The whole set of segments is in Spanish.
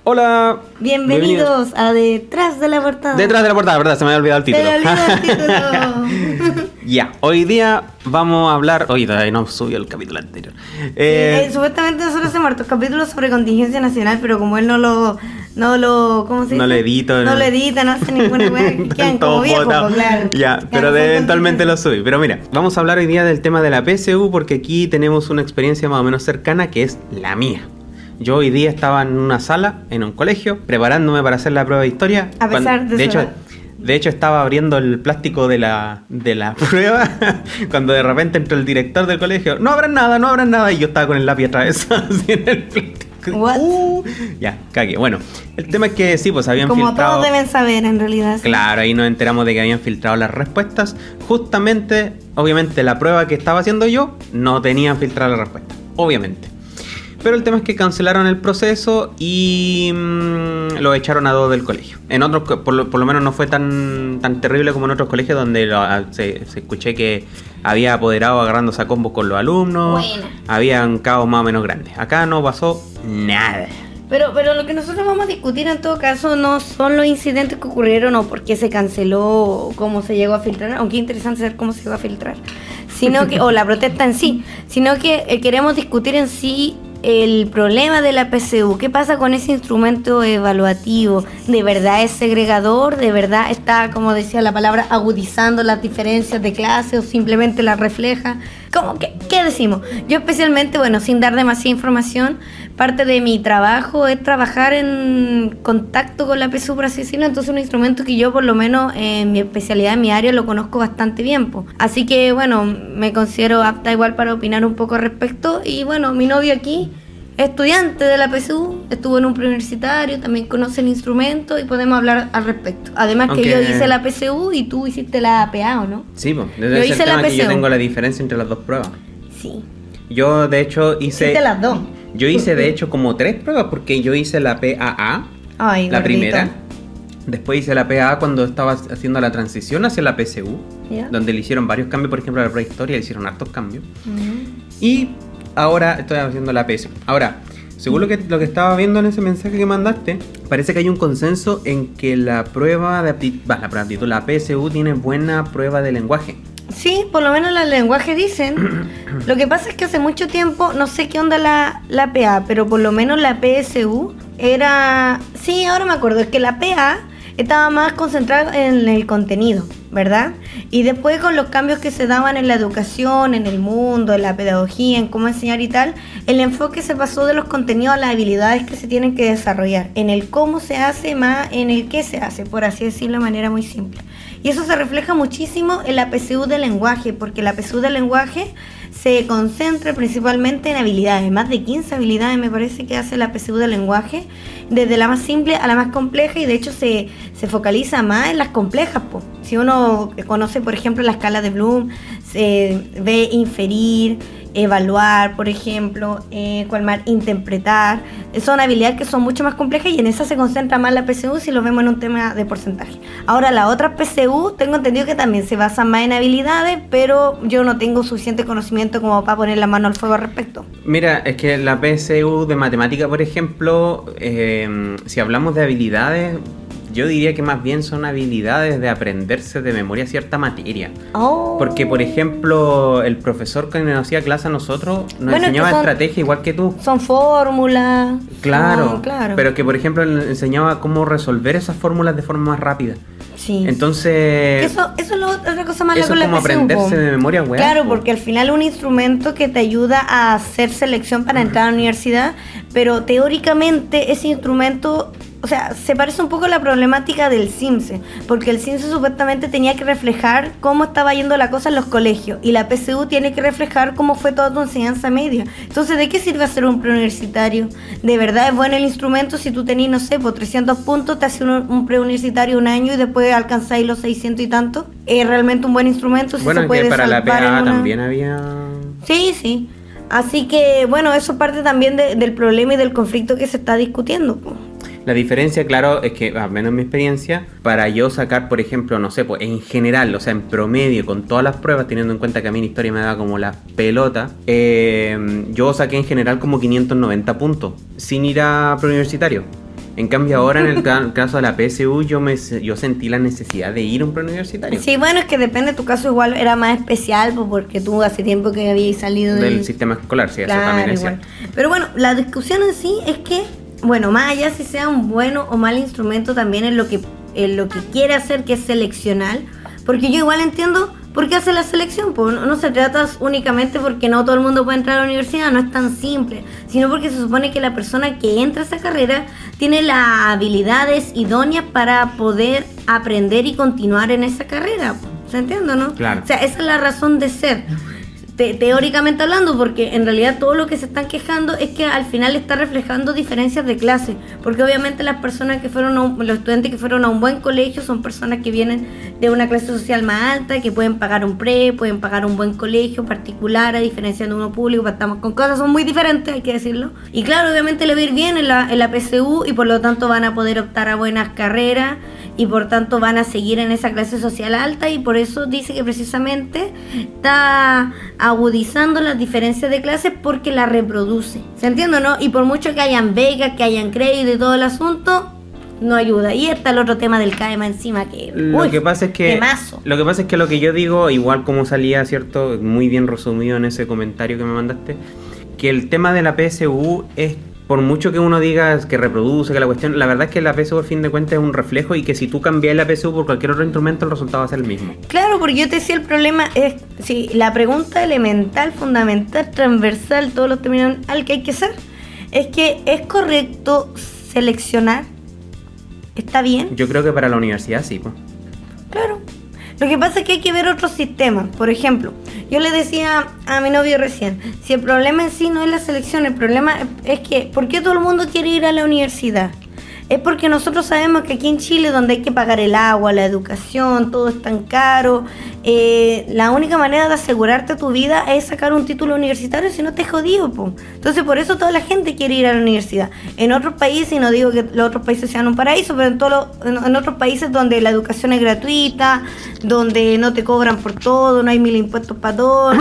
Hola. Bienvenidos a Detrás de la Portada. Detrás de la Portada, ¿verdad? Se me había olvidado el título. Se me olvidó el título. Ya, hoy día vamos a hablar... Oye, todavía no subió el capítulo anterior. Supuestamente nosotros hacemos hartos capítulos sobre contingencia nacional, pero como él no lo ¿cómo se dice? No lo edito. No lo edita, no hace ninguna wea. Quedan como viejos, pues, claro. Ya, pero eventualmente lo subí. Pero mira, vamos a hablar hoy día del tema de la PSU porque aquí tenemos una experiencia más o menos cercana que es la mía. Yo hoy día estaba en una sala, en un colegio, preparándome para hacer la prueba de historia. A pesar de hecho, estaba abriendo el plástico de la prueba cuando de repente entró el director del colegio. No abran nada. Y yo estaba con el lápiz atravesado así en el plástico. What? Ya, cagué. Bueno, el tema es que sí, pues habían como filtrado... todos deben saber, en realidad. Claro, ahí nos enteramos de que habían filtrado las respuestas. Justamente, obviamente, la prueba que estaba haciendo yo no tenían filtrado la respuesta. Obviamente. Pero el tema es que cancelaron el proceso y lo echaron a dos del colegio. En otros, por lo menos no fue tan terrible como en otros colegios donde se escuché que había apoderado agarrándose a combos con los alumnos. Buena. Había un caos más o menos grande. Acá no pasó nada. Pero lo que nosotros vamos a discutir en todo caso no son los incidentes que ocurrieron o por qué se canceló o cómo se llegó a filtrar, aunque es interesante saber cómo se llegó a filtrar, sino que, o la protesta en sí, sino que queremos discutir en sí el problema de la PSU. ¿Qué pasa con ese instrumento evaluativo? ¿De verdad es segregador? ¿De verdad está, como decía la palabra, agudizando las diferencias de clase o simplemente las refleja? ¿Qué decimos? Yo especialmente, bueno, sin dar demasiada información, parte de mi trabajo es trabajar en contacto con la PSU, por así decirlo. Entonces un instrumento que yo por lo menos en mi especialidad, en mi área, lo conozco bastante bien, po. Así que bueno, me considero apta igual para opinar un poco al respecto. Y bueno, mi novio aquí, estudiante de la PSU, estuvo en un preuniversitario, también conoce el instrumento y podemos hablar al respecto. Además que yo hice la PSU y tú hiciste la APA, ¿o no? Sí, pues, yo hice la PSU. Yo tengo la diferencia entre las dos pruebas. Sí. Yo de hecho hice... Hiciste las dos. Yo hice de hecho como 3 pruebas porque yo hice la PAA, ay, la gordito. primera. Después hice la PAA cuando estaba haciendo la transición hacia la PSU, ¿Ya? donde le hicieron varios cambios, por ejemplo a la prueba de historia le hicieron hartos cambios. Uh-huh. Y ahora estoy haciendo la PSU. Ahora, según lo que estaba viendo en ese mensaje que mandaste, parece que hay un consenso en que la prueba de aptitud, la PSU tiene buena prueba de lenguaje. Sí, por lo menos el lenguaje dicen. Lo que pasa es que hace mucho tiempo, no sé qué onda la PA, pero por lo menos la PSU era... Sí, ahora me acuerdo, es que la PA estaba más concentrada en el contenido, ¿verdad? Y después con los cambios que se daban en la educación, en el mundo, en la pedagogía, en cómo enseñar y tal, el enfoque se pasó de los contenidos a las habilidades que se tienen que desarrollar, en el cómo se hace más en el qué se hace, por así decirlo de manera muy simple. Y eso se refleja muchísimo en la PSU del lenguaje, porque la PSU del lenguaje se concentra principalmente en habilidades, más de 15 habilidades me parece que hace la PSU del lenguaje, desde la más simple a la más compleja, y de hecho se focaliza más en las complejas, po. Si uno conoce por ejemplo la escala de Bloom, se ve inferir, evaluar, por ejemplo, cuál más, interpretar, son habilidades que son mucho más complejas y en esa se concentra más la PSU si lo vemos en un tema de porcentaje. Ahora la otra PSU tengo entendido que también se basa más en habilidades, pero yo no tengo suficiente conocimiento como para poner la mano al fuego al respecto. Mira, es que la PSU de matemática, por ejemplo, si hablamos de habilidades, yo diría que más bien son habilidades de aprenderse de memoria cierta materia. Oh. Porque, por ejemplo, el profesor que nos hacía clase a nosotros nos enseñaba estrategia igual que tú. Son fórmulas. Claro, claro. Pero que, por ejemplo, enseñaba cómo resolver esas fórmulas de forma más rápida. Sí. Entonces... Eso es otra cosa mala eso con la es como PSU, aprenderse de memoria, weá. Claro, porque al final es un instrumento que te ayuda a hacer selección para entrar a la universidad, pero teóricamente ese instrumento... O sea, se parece un poco a la problemática del CIMSE, porque el CIMSE supuestamente tenía que reflejar cómo estaba yendo la cosa en los colegios, y la PSU tiene que reflejar cómo fue toda tu enseñanza media. Entonces, ¿de qué sirve hacer un preuniversitario? ¿De verdad es bueno el instrumento si tú tenés, no sé, por 300 puntos, te hace un preuniversitario un año y después alcanzáis los 600 y tanto? ¿Es realmente un buen instrumento? Si bueno, se puede que para la PA una... también había... Sí. Así que, bueno, eso parte también del problema y del conflicto que se está discutiendo, pues. La diferencia, claro, es que, al menos en mi experiencia, para yo sacar, por ejemplo, no sé, pues en general, o sea, en promedio, con todas las pruebas, teniendo en cuenta que a mí en historia me da como la pelota, yo saqué en general como 590 puntos, sin ir a preuniversitario. En cambio ahora en el caso de la PSU yo sentí la necesidad de ir a un preuniversitario. Sí, bueno, es que depende, tu caso igual era más especial, pues, porque tú hace tiempo que habías salido del sistema escolar, sí, claro, eso también es igual. cierto. Pero bueno, la discusión en sí es que, bueno, más allá si sea un bueno o mal instrumento, también es lo que quiere hacer, que es seleccionar, porque yo igual entiendo por qué hace la selección, pues no se trata únicamente porque no todo el mundo puede entrar a la universidad, no es tan simple, sino porque se supone que la persona que entra a esa carrera tiene las habilidades idóneas para poder aprender y continuar en esa carrera, ¿se entiende, no? Claro. O sea, esa es la razón de ser. Teóricamente hablando, porque en realidad todo lo que se están quejando es que al final está reflejando diferencias de clase, porque obviamente las personas que fueron los estudiantes que fueron a un buen colegio son personas que vienen de una clase social más alta, que pueden pagar un pueden pagar un buen colegio particular, a diferencia de uno público, estamos con cosas, son muy diferentes, hay que decirlo, y claro, obviamente le va a ir bien en la PSU y por lo tanto van a poder optar a buenas carreras y por tanto van a seguir en esa clase social alta, y por eso dice que precisamente está agudizando las diferencias de clases porque la reproduce, ¿se entiende, no? Y por mucho que hayan becas, que hayan crédito y todo el asunto, no ayuda. Y está el otro tema del CAEMA encima que... Lo que pasa es que lo que yo digo, igual como salía, cierto, muy bien resumido en ese comentario que me mandaste, que el tema de la PSU es, por mucho que uno diga que reproduce, que la cuestión, la verdad es que la PSU al fin de cuentas es un reflejo, y que si tú cambias la PSU por cualquier otro instrumento, el resultado va a ser el mismo. Claro, porque yo te decía, el problema es, sí, la pregunta elemental, fundamental, transversal, todos los términos al que hay que hacer, es que es correcto seleccionar, ¿está bien? Yo creo que para la universidad sí, pues. Claro. Lo que pasa es que hay que ver otros sistemas. Por ejemplo, yo le decía a mi novio recién, si el problema en sí no es la selección, el problema es que, ¿por qué todo el mundo quiere ir a la universidad? Es porque nosotros sabemos que aquí en Chile, donde hay que pagar el agua, la educación, todo es tan caro, la única manera de asegurarte tu vida es sacar un título universitario, si no te jodido, po. Entonces por eso toda la gente quiere ir a la universidad. En otros países, y no digo que los otros países sean un paraíso, pero en otros países donde la educación es gratuita, donde no te cobran por todo, no hay 1000 impuestos para todo,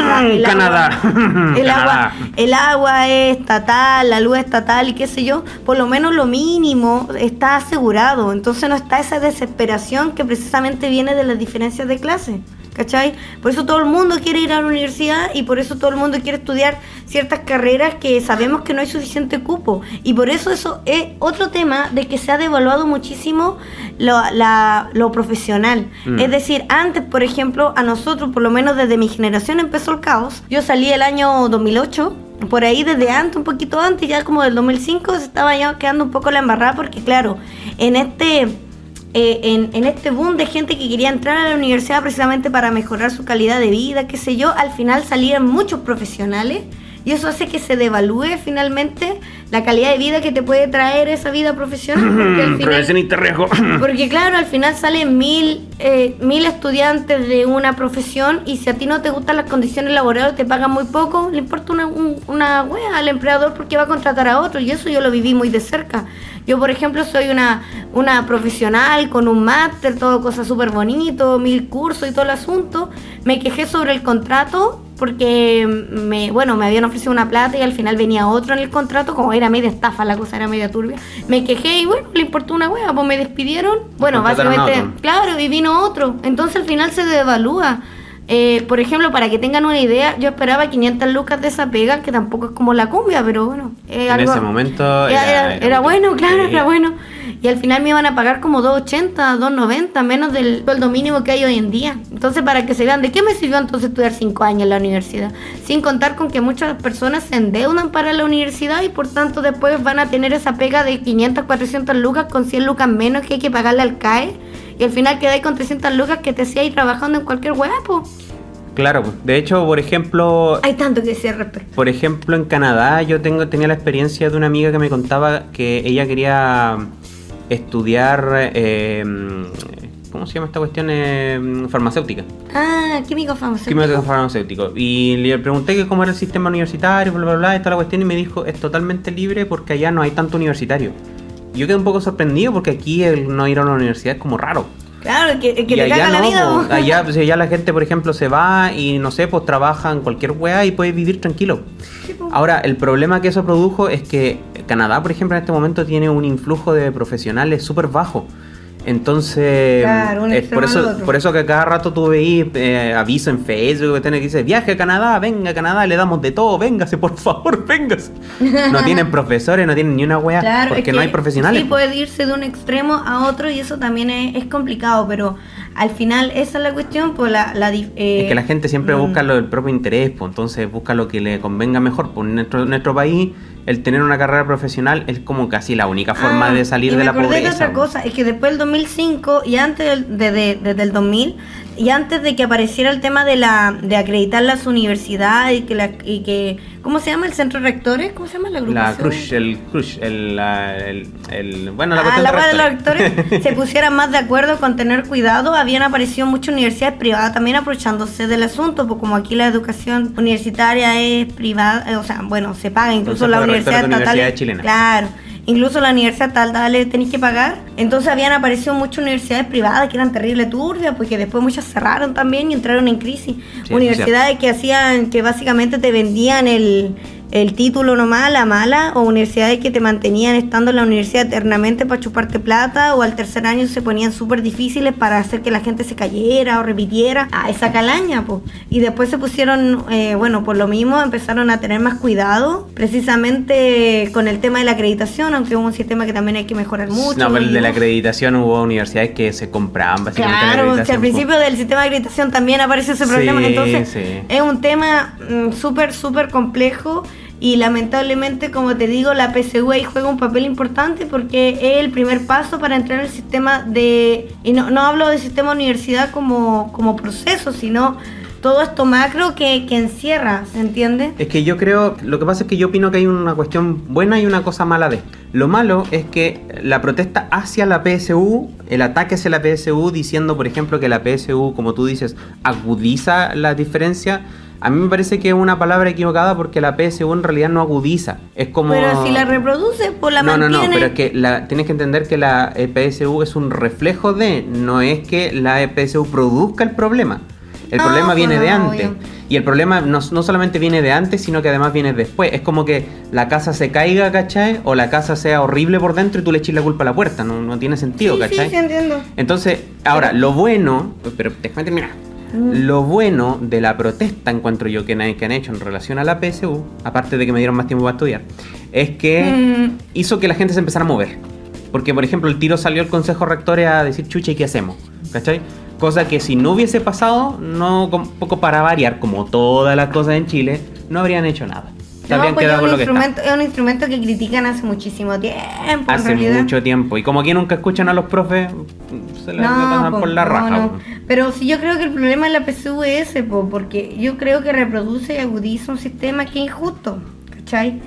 Canadá. El agua es estatal, la luz es estatal y qué sé yo, por lo menos lo mínimo está asegurado. Entonces no está esa desesperación que precisamente viene de las diferencias de clase, ¿cachai? Por eso todo el mundo quiere ir a la universidad y por eso todo el mundo quiere estudiar ciertas carreras que sabemos que no hay suficiente cupo, y por eso es otro tema de que se ha devaluado muchísimo lo profesional. Es decir, antes, por ejemplo, a nosotros, por lo menos desde mi generación empezó el caos. Yo salí el año 2008, por ahí desde antes, un poquito antes, ya como del 2005 se estaba ya quedando un poco la embarrada, porque claro, en este boom de gente que quería entrar a la universidad precisamente para mejorar su calidad de vida, qué sé yo, al final salían muchos profesionales, y eso hace que se devalúe finalmente la calidad de vida que te puede traer esa vida profesional, porque al final, porque claro, al final salen 1000 estudiantes de una profesión, y si a ti no te gustan las condiciones laborales, te pagan muy poco, le importa una wea al empleador, porque va a contratar a otro, y eso yo lo viví muy de cerca. Yo, por ejemplo, soy una profesional con un máster, todo cosas súper bonito, 1000 cursos y todo el asunto. Me quejé sobre el contrato porque me habían ofrecido una plata y al final venía otro en el contrato, como era media estafa, la cosa era media turbia. Me quejé y bueno, le importó una hueá, pues me despidieron. Bueno, básicamente, claro, y vino otro. Entonces al final se devalúa. Por ejemplo, para que tengan una idea, yo esperaba 500 lucas de esa pega, que tampoco es como la cumbia, pero bueno. En ese momento era bueno, claro, era bueno. Y al final me iban a pagar como 280, 290, menos del sueldo mínimo que hay hoy en día. Entonces, para que se vean, ¿de qué me sirvió entonces estudiar 5 años en la universidad? Sin contar con que muchas personas se endeudan para la universidad y por tanto después van a tener esa pega de 500, 400 lucas con 100 lucas menos que hay que pagarle al CAE. Y al final quedáis con 300 lucas que te hacía ir trabajando en cualquier huevo. Claro, de hecho, por ejemplo... Hay tanto que decir al respecto. Por ejemplo, en Canadá yo tenía la experiencia de una amiga que me contaba que ella quería estudiar... ¿cómo se llama esta cuestión? Farmacéutica. Ah, químico farmacéutico. Y le pregunté que cómo era el sistema universitario, bla, bla, bla, y toda la cuestión, y me dijo, es totalmente libre porque allá no hay tanto universitario. Yo quedé un poco sorprendido porque aquí el no ir a la universidad es como raro. Claro, que te caga la vida. Allá, pues, allá la gente, por ejemplo, se va y no sé, pues trabaja en cualquier weá y puede vivir tranquilo. Sí, pues. Ahora, el problema que eso produjo es que Canadá, por ejemplo, en este momento tiene un influjo de profesionales súper bajo. Entonces, Claro, es por eso que cada rato tú veís aviso en Facebook que dice, viaje a Canadá, venga a Canadá, le damos de todo, véngase, por favor, véngase. No tienen profesores, no tienen ni una wea, Claro, porque es que no hay profesionales. Sí, puede irse de un extremo a otro y eso también es complicado, pero al final esa es la cuestión, pues es que la gente siempre busca el propio interés, pues entonces busca lo que le convenga mejor. Pues en nuestro país, el tener una carrera profesional es como casi la única forma de salir de la pobreza. De otra cosa, es que después del 2005 y antes desde el 2000 y antes de que apareciera el tema de acreditar las universidades y que ¿cómo se llama el centro de rectores? ¿Cómo se llama la agrupación? Bueno, la cuestión de los rectores se pusieran más de acuerdo con tener cuidado. Habían aparecido muchas universidades privadas también aprovechándose del asunto, pues como aquí la educación universitaria es privada, o sea, bueno, se paga incluso la universidad estatal chilena. Claro. Incluso la universidad tal le tenéis que pagar. Entonces habían aparecido muchas universidades privadas que eran terrible turbias, porque después muchas cerraron también y entraron en crisis. Sí, universidades que hacían, que básicamente te vendían el título nomás, la mala, o universidades que te mantenían estando en la universidad eternamente para chuparte plata, o al tercer año se ponían súper difíciles para hacer que la gente se cayera o repitiera. Esa calaña, pues. Y después se pusieron, por lo mismo empezaron a tener más cuidado, precisamente con el tema de la acreditación, aunque es un sistema que también hay que mejorar mucho. No, pero el de la acreditación hubo universidades que se compraban básicamente. Claro, al principio del sistema de acreditación también aparece ese problema, entonces es un tema súper complejo. Y lamentablemente, como te digo, la PSU ahí juega un papel importante porque es el primer paso para entrar en el sistema y no hablo de sistema universidad como proceso, sino todo esto macro que encierra, ¿se entiende? Es que yo creo, lo que pasa es que yo opino que hay una cuestión buena y una cosa mala de. Lo malo es que la protesta hacia la PSU, el ataque hacia la PSU, diciendo, por ejemplo, que la PSU, como tú dices, agudiza la diferencia. A mí me parece que es una palabra equivocada porque la PSU en realidad no agudiza. Es como... Pero si la reproduce, pues la mantiene. No, pero es que tienes que entender que la PSU es un reflejo no es que la PSU produzca el problema. El problema viene de antes. Obvio. Y el problema no solamente viene de antes, sino que además viene después. Es como que la casa se caiga, ¿cachai? O la casa sea horrible por dentro y tú le eches la culpa a la puerta. No tiene sentido, ¿cachai? Sí, entiendo. Entonces, ahora, lo bueno... Pero déjame terminar. Lo bueno de la protesta, encuentro yo, que han hecho en relación a la PSU, aparte de que me dieron más tiempo para estudiar, es que hizo que la gente se empezara a mover. Porque, por ejemplo, el tiro salió el Consejo Rectores a decir, chucha, ¿y qué hacemos? ¿Cachai? Cosa que si no hubiese pasado, un poco para variar, como todas las cosas en Chile, no habrían hecho nada. Es un instrumento que critican hace muchísimo tiempo. Hace mucho tiempo. Y como aquí nunca escuchan a los profes, se les pasan por la raja. No. Pero sí, yo creo que el problema de la PSU es ese, porque yo creo que reproduce y agudiza un sistema que es injusto, ¿cachai?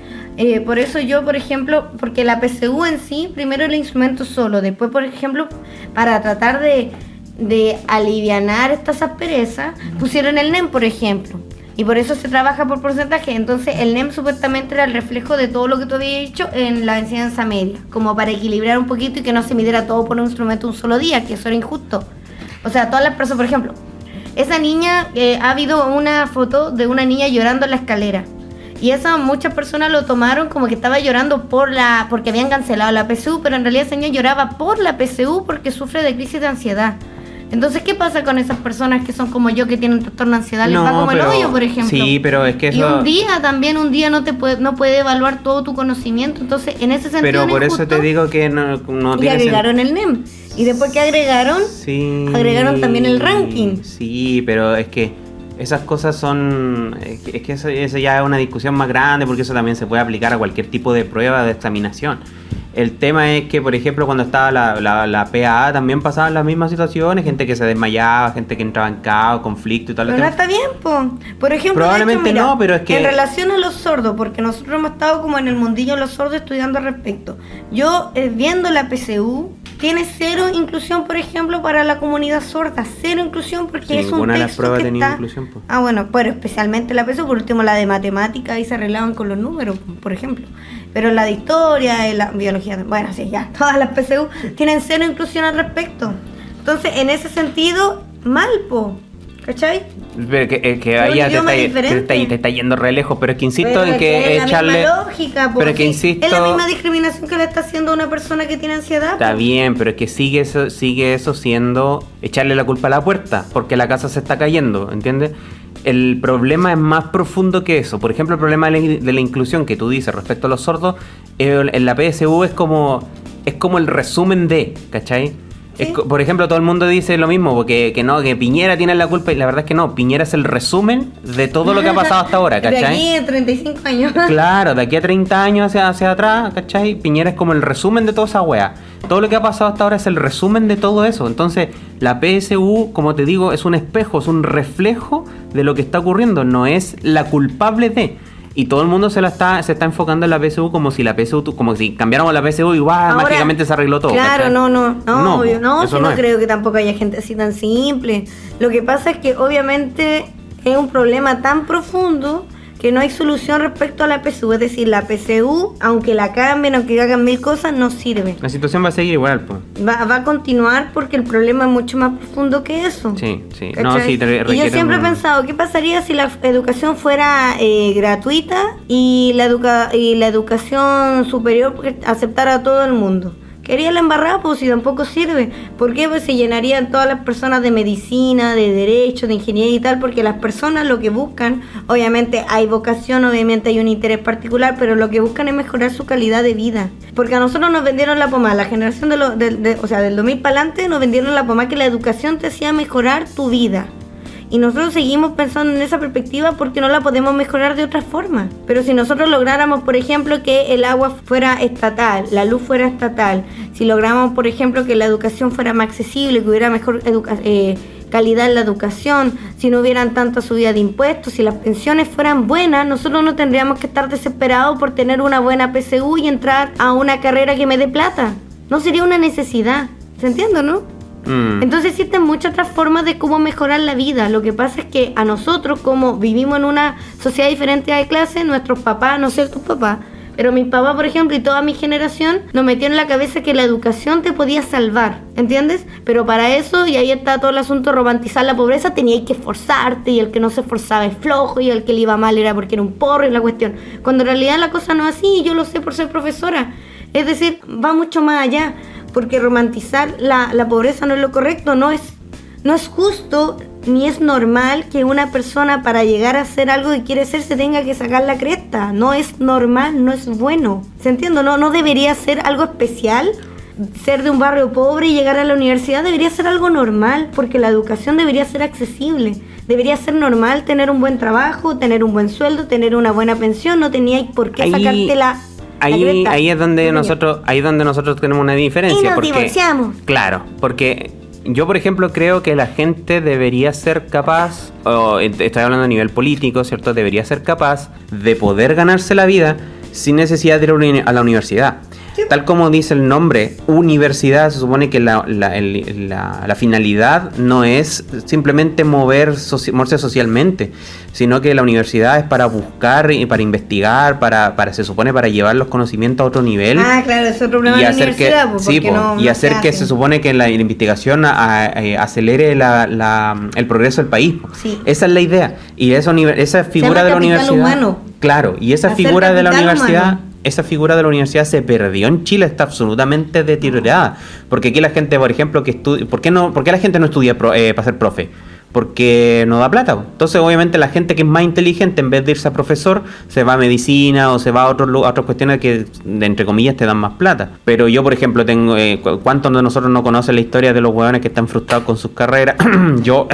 Por eso yo, por ejemplo, porque la PSU en sí, primero el instrumento solo, después, por ejemplo, para tratar de alivianar estas asperezas, pusieron el NEM, por ejemplo. Y por eso se trabaja por porcentaje. Entonces el NEM supuestamente era el reflejo de todo lo que tú habías hecho en la enseñanza media, como para equilibrar un poquito y que no se midiera todo por un instrumento un solo día, que eso era injusto. O sea, todas las personas, por ejemplo, esa niña, ha habido una foto de una niña llorando en la escalera. Y eso muchas personas lo tomaron como que estaba llorando porque habían cancelado la PSU, pero en realidad esa niña lloraba por la PSU porque sufre de crisis de ansiedad. Entonces, ¿qué pasa con esas personas que son como yo, que tienen trastorno de ansiedad? Les va como el hoyo, por ejemplo. Sí, pero es que eso... Y un día no puede evaluar todo tu conocimiento. Entonces, en ese sentido... Pero por eso te digo que no tiene... Y agregaron el NEM. Y después que agregaron, agregaron también el ranking. Sí, pero es que esas cosas son... Es que eso ya es una discusión más grande, porque eso también se puede aplicar a cualquier tipo de prueba de examinación. El tema es que, por ejemplo, cuando estaba la PAA también pasaban las mismas situaciones, gente que se desmayaba, gente que entraba en caos, conflicto y tal. Pero no está bien, por ejemplo, probablemente de hecho, mira, no, pero es que... En relación a los sordos, porque nosotros hemos estado como en el mundillo de los sordos estudiando al respecto. Yo, viendo la PSU, tiene cero inclusión, por ejemplo, para la comunidad sorda. Cero inclusión porque es un texto de las pruebas tenía inclusión, pues. Bueno, pero especialmente la PSU, por último la de matemáticas, ahí se arreglaban con los números, por ejemplo. Pero la de historia, la biología, bueno, sí, ya, todas las PSU tienen cero inclusión al respecto. Entonces, en ese sentido, mal, ¿cachai? Pero que ahí te está yendo re lejos, pero es que insisto en que es echarle... la misma lógica, pero que insisto... Es la misma discriminación que le está haciendo a una persona que tiene ansiedad. Está bien, pero es que sigue eso siendo echarle la culpa a la puerta, porque la casa se está cayendo, ¿entiendes? El problema es más profundo que eso. Por ejemplo, el problema de la inclusión que tú dices respecto a los sordos, en la PSU es como el resumen de, ¿cachai? ¿Sí? Por ejemplo, todo el mundo dice lo mismo, porque que Piñera tiene la culpa, y la verdad es que no, Piñera es el resumen de todo lo que ha pasado hasta ahora, ¿cachai? De aquí a 35 años. Claro, de aquí a 30 años hacia atrás, ¿cachai? Piñera es como el resumen de toda esa wea. Todo lo que ha pasado hasta ahora es el resumen de todo eso. Entonces, la PSU, como te digo, es un espejo, es un reflejo de lo que está ocurriendo, no es la culpable de... Y todo el mundo se está enfocando en la PSU como si cambiáramos la PSU y ¡guau! Ahora, mágicamente se arregló todo. Claro, ¿cachai? no, obvio, no, eso si no es. creo que tampoco haya gente así tan simple. Lo que pasa es que obviamente es un problema tan profundo que no hay solución respecto a la PSU. Es decir, la PSU, aunque la cambien, aunque hagan mil cosas, no sirve. La situación va a seguir igual, pues. Va a continuar porque el problema es mucho más profundo que eso. Sí. ¿Cachai? No, sí, y yo siempre he pensado, ¿qué pasaría si la educación fuera gratuita y la educación superior aceptara a todo el mundo? Quería la embarrada, pues si tampoco sirve. ¿Por qué? Pues se llenarían todas las personas de medicina, de derecho, de ingeniería y tal, porque las personas lo que buscan, obviamente hay vocación, obviamente hay un interés particular, pero lo que buscan es mejorar su calidad de vida. Porque a nosotros nos vendieron la pomada, la generación del 2000 para adelante nos vendieron la pomada que la educación te hacía mejorar tu vida. Y nosotros seguimos pensando en esa perspectiva porque no la podemos mejorar de otra forma. Pero si nosotros lográramos, por ejemplo, que el agua fuera estatal, la luz fuera estatal, si lográramos, por ejemplo, que la educación fuera más accesible, que hubiera mejor calidad en la educación, si no hubieran tanta subida de impuestos, si las pensiones fueran buenas, nosotros no tendríamos que estar desesperados por tener una buena PSU y entrar a una carrera que me dé plata. No sería una necesidad. ¿Se entiende, no? Entonces existen muchas otras formas de cómo mejorar la vida. Lo que pasa es que a nosotros, como vivimos en una sociedad diferente de clase, nuestros papás, no sé tus papás, pero mi papá, por ejemplo, y toda mi generación nos metió en la cabeza que la educación te podía salvar, ¿entiendes? Pero para eso, y ahí está todo el asunto, romantizar la pobreza, tenías que esforzarte, y el que no se esforzaba es flojo, y el que le iba mal era porque era un porro, y la cuestión, cuando en realidad la cosa no es así, y yo lo sé por ser profesora. Es decir, va mucho más allá, porque romantizar la pobreza no es lo correcto, no es justo ni es normal que una persona para llegar a hacer algo que quiere ser se tenga que sacar la cresta. No es normal, no es bueno. ¿Se entiende? No debería ser algo especial ser de un barrio pobre y llegar a la universidad. Debería ser algo normal, porque la educación debería ser accesible. Debería ser normal tener un buen trabajo, tener un buen sueldo, tener una buena pensión. No teníais por qué sacarte la... Ahí es donde nosotros tenemos una diferencia. Y nos divorciamos. Claro, porque yo, por ejemplo, creo que la gente debería ser capaz, estoy hablando a nivel político, ¿cierto? Debería ser capaz de poder ganarse la vida sin necesidad de ir a la universidad. Sí. Tal como dice el nombre, universidad, se supone que la finalidad no es simplemente moverse socialmente, sino que la universidad es para buscar y para investigar, se supone para llevar los conocimientos a otro nivel. Ah, claro, es otro problema de la universidad. Y hacer que se supone que la investigación acelere el progreso del país. Sí. Esa es la idea. Y esa figura de la universidad... Humano. Claro, y esa figura de la universidad... Humano. Esa figura de la universidad se perdió en Chile, está absolutamente deteriorada. Porque aquí la gente, por ejemplo, ¿por qué la gente no estudia para ser profe? Porque no da plata. Entonces, obviamente, la gente que es más inteligente, en vez de irse a profesor, se va a medicina o se va a otras cuestiones que, entre comillas, te dan más plata. Pero yo, por ejemplo, tengo... ¿cuántos de nosotros no conocen la historia de los huevones que están frustrados con sus carreras? Yo...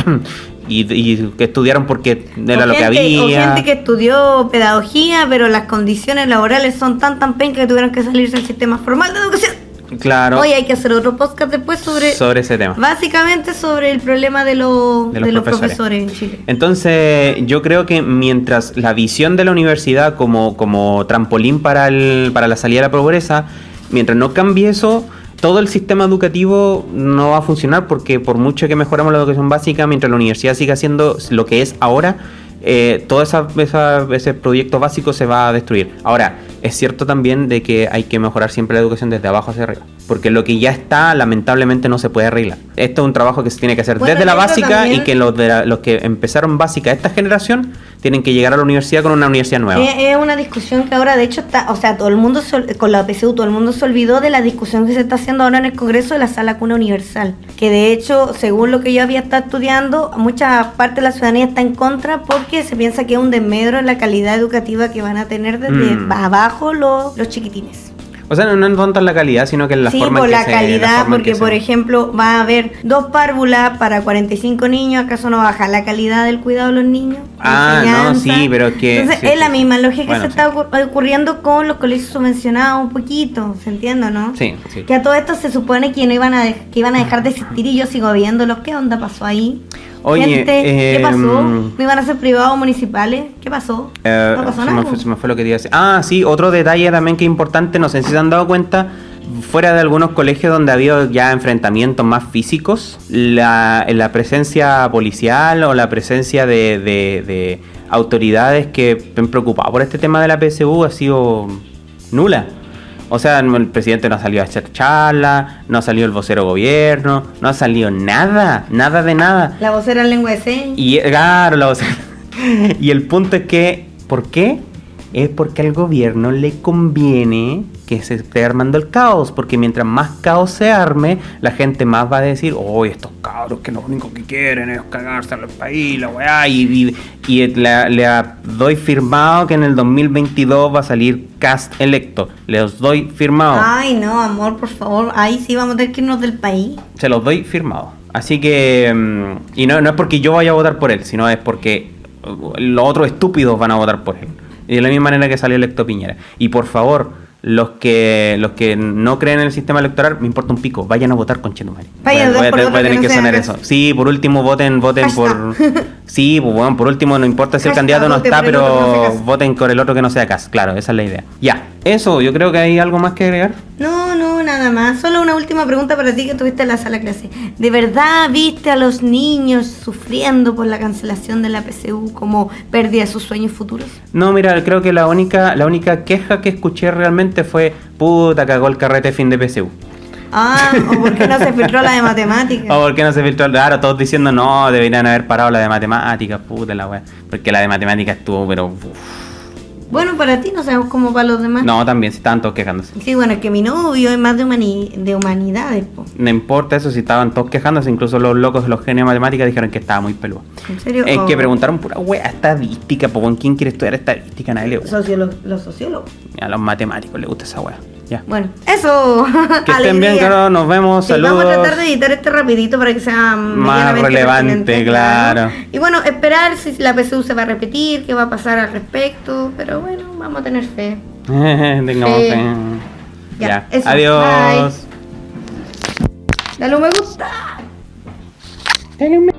Y que estudiaron porque era lo que había. O gente que estudió pedagogía, pero las condiciones laborales son tan pencas que tuvieron que salirse del sistema formal de educación. Claro. Hoy hay que hacer otro podcast después sobre ese tema. Básicamente sobre el problema de los profesores en Chile. Entonces, yo creo que mientras la visión de la universidad como trampolín para la salida de la pobreza, mientras no cambie eso, todo el sistema educativo no va a funcionar, porque por mucho que mejoremos la educación básica, mientras la universidad siga siendo lo que es ahora, todo ese proyecto básico se va a destruir. Ahora, es cierto también de que hay que mejorar siempre la educación desde abajo hacia arriba, porque lo que ya está lamentablemente no se puede arreglar. Esto es un trabajo que se tiene que hacer desde la básica también, y que los que empezaron básica esta generación tienen que llegar a la universidad con una universidad nueva. Es una discusión que ahora de hecho está, o sea, todo el mundo con la PSU, todo el mundo se olvidó de la discusión que se está haciendo ahora en el Congreso de la sala cuna universal, que de hecho, según lo que yo había estado estudiando, mucha parte de la ciudadanía está en contra porque se piensa que es un desmedro en la calidad educativa que van a tener desde abajo los chiquitines. O sea, no en tanto en la calidad, sino que en la forma por en que la calidad, porque por ejemplo va a haber 2 párvulas para 45 niños, ¿acaso no baja la calidad del cuidado de los niños? No, sí, pero que... Entonces sí, es la misma lógica bueno, que se está ocurriendo con los colegios subvencionados un poquito, ¿se entiende, no? Sí. Que a todo esto se supone que no iban a dejar de existir y yo sigo viéndolos. ¿Qué onda pasó ahí? Oye, gente, ¿qué pasó? ¿No iban a ser privados o municipales? ¿Qué pasó? ¿No pasó nada? Se me fue lo que quería decir. Sí, otro detalle también que es importante, no sé si se han dado cuenta, fuera de algunos colegios donde ha habido ya enfrentamientos más físicos, la presencia policial o la presencia de autoridades que estén preocupadas por este tema de la PSU ha sido nula. O sea, el presidente no ha salido a hacer charla, no ha salido el vocero gobierno, no ha salido nada de nada. La vocera en lengua de señas. Y claro, la vocera. Y el punto es que, ¿por qué? Es porque al gobierno le conviene que se esté armando el caos, porque mientras más caos se arme, la gente más va a decir, estos cabros que lo único que quieren es cagarse al país, la weá, y le doy firmado que en el 2022 va a salir Kast electo, les doy firmado. Ay, no, amor, por favor, ahí sí vamos a tener que irnos del país. Se los doy firmado. Así que, y no es porque yo vaya a votar por él, sino es porque los otros estúpidos van a votar por él. Y de la misma manera que salió electo Piñera. Y por favor, los que no creen en el sistema electoral, me importa un pico, vayan a votar con Chetumare. Voy a tener que sonar eso. Sí, por último, voten por... Sí, pues bueno, por último, no importa si el candidato no está, pero voten por el otro que no sea Kast. Claro, esa es la idea. Ya, eso, yo creo que hay algo más que agregar. No, nada más. Solo una última pregunta para ti que estuviste en la sala de clase. ¿De verdad viste a los niños sufriendo por la cancelación de la PSU como pérdida de sus sueños futuros? No, mira, creo que la única queja que escuché realmente fue, puta, cagó el carrete fin de PSU. ¿O por qué no se filtró la de matemáticas? O por qué no se filtró, claro, todos diciendo, no, deberían haber parado la de matemáticas, puta la wea. Porque la de matemáticas estuvo, pero... Bueno, para ti no sabemos cómo para los demás. No, también, si estaban todos quejándose. Sí, bueno, es que mi novio es más de humanidades, po. No importa eso, si estaban todos quejándose, incluso los locos de los genios de matemáticas dijeron que estaba muy peludo. ¿En serio? Es que preguntaron pura wea estadística, po, ¿con quién quiere estudiar estadística? Nadie le gusta. Los sociólogos. A los matemáticos les gusta esa wea. Ya. Bueno, eso. Que estén bien, claro, nos vemos, sí, saludos. Vamos a tratar de editar este rapidito para que sea más relevante, claro. Y bueno, esperar si la PSU se va a repetir, qué va a pasar al respecto, pero bueno, vamos a tener fe. Tengamos fe. Ya. Adiós. Bye. Dale un me gusta. Dale un me